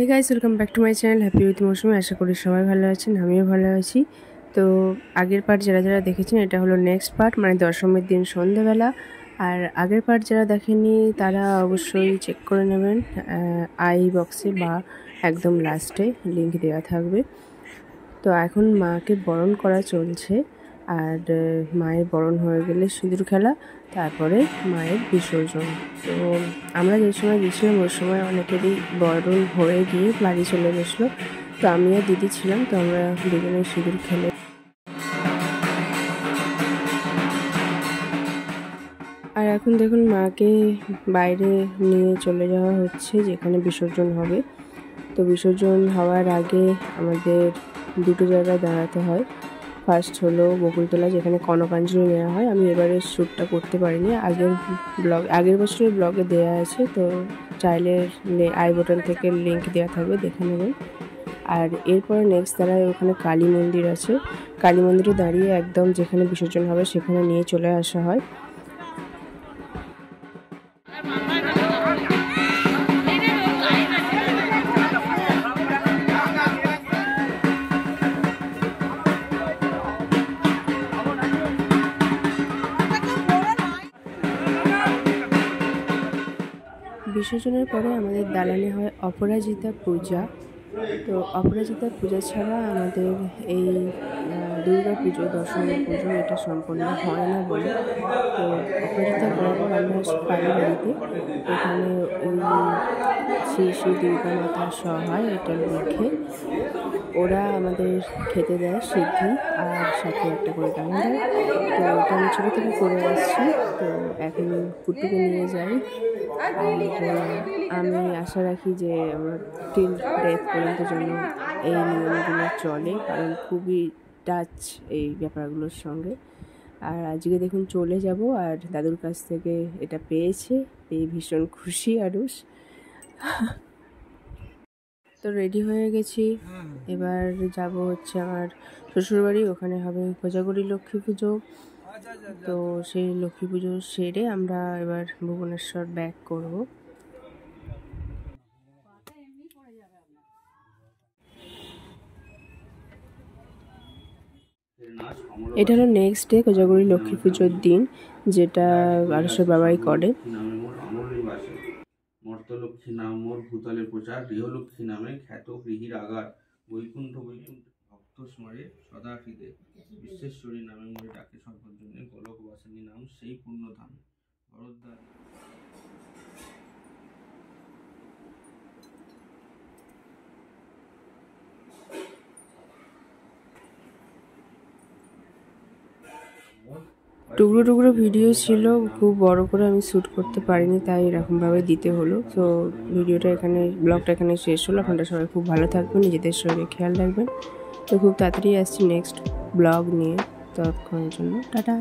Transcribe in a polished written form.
Hey guys, welcome back to my channel happy with Mousumi. আশা করি সবাই ভালো আছেন, আমিও ভালো আছি। তো আগের পার্ট যারা যারা দেখেছেন, এটা হলো নেক্সট পার্ট, মানে দশমীর দিন সন্ধ্যেবেলা। আর আগের পার্ট যারা দেখেননি তারা অবশ্যই চেক করে নেবেন আই বক্সে বা একদম লাস্টে লিঙ্ক দেওয়া থাকবে। তো এখন মাকে বরণ করা চলছে, আর মায়ের বরণ হয়ে গেলে সিঁদুর খেলা, তারপরে মায়ের বিসর্জন। তো আমরা যে সময় গেছিলাম ওই সময় অনেকেরই বরণ হয়ে গিয়ে বাড়ি চলে গেছিলো। তো আমি আর দিদি ছিলাম, তো আমরা দুজনে সিঁদুর খেলে। আর এখন দেখুন মাকে বাইরে নিয়ে চলে যাওয়া হচ্ছে যেখানে বিসর্জন হবে। তো বিসর্জন হওয়ার আগে আমাদের দুটো জায়গায় দাঁড়াতে হয়। ফার্স্ট হলো বকুলতলা, যেখানে কনকাঞ্জলি নেওয়া হয়। আমি এবারে শ্যুটটা করতে পারিনি, আগের বছরের ব্লগে দেওয়া আছে, তো চাইলে আই বাটন থেকে লিঙ্ক দেওয়া থাকবে, দেখে নেবেন। আর এরপরে নেক্সট দাঁড়ায় ওখানে কালী মন্দির আছে, কালী মন্দিরে দাঁড়িয়ে একদম যেখানে বিসর্জন হবে সেখানে নিয়ে চলে আসা হয়। বিসর্জনের পরে আমাদের দালানে হয় অপরাজিতা পূজা। তো অপরাজিতা পূজা ছাড়া আমাদের এই দুর্গা পুজো, দশমী পুজো এটা সম্পন্ন হয় না বলে। তো অপরাজিতা করার পর আমরা পাই বাড়িতে, এখানে ওই শ্রী শ্রী দুর্গা মাতার সহায় এটা লিখে ওরা আমাদের খেতে দেয় সিদ্ধি, আর সাথে একটা করে গান দেয়। তো ওটা আমি ছোটো থেকে করে আসছি, তো এখন কুটুকে নিয়ে যাই। আর আমি আশা রাখি যে আমার টিল ডেথ পর্যন্ত যেন এই নিয়মগুলো চলে, কারণ খুবই টাচ এই ব্যাপারগুলোর সঙ্গে। আর আজকে দেখুন চলে যাব, আর দাদুর কাছ থেকে এটা পেয়ে ভীষণ খুশি আরুষ। তো রেডি হয়ে গেছি, এবার যাব হচ্ছে আমার শ্বশুরবাড়ি, ওখানে হবে কোজাগরী লক্ষ্মী পুজো। তো সেই লক্ষ্মী পুজো সেরে আমরা এবার ভুবনেশ্বর ব্যাক করব। এটা হলো নেক্সট ডে কোজাগরী লক্ষ্মী পুজোর দিন, যেটা আরুষের বাবাই করে। মর্তলক্ষ্মী নাম মোর ভূতলে প্রচার, গৃহলক্ষ্মী নামে খ্যাত গৃহীর আগার, বৈকুণ্ঠ বৈকুণ্ঠ ভক্ত স্মরে সদা হৃদে, বিশ্বেশ্বরী নামে মোরে ডাকে সর্বজনে, গোলক বাসিনী নাম সেই পূর্ণধাম ভরদ্বার। টুকরো টুকরো ভিডিও ছিল, খুব বড় করে আমি শ্যুট করতে পারিনি, তাই এরকমভাবে দিতে হলো। তো ব্লগটা এখানে শেষ হলো। আপনারা সবাই খুব ভালো থাকবেন, নিজেদের শরীরে খেয়াল রাখবেন। তো খুব তাড়াতাড়ি আসছি নেক্সট ব্লগ নিয়ে, ততক্ষণের জন্য টাটা।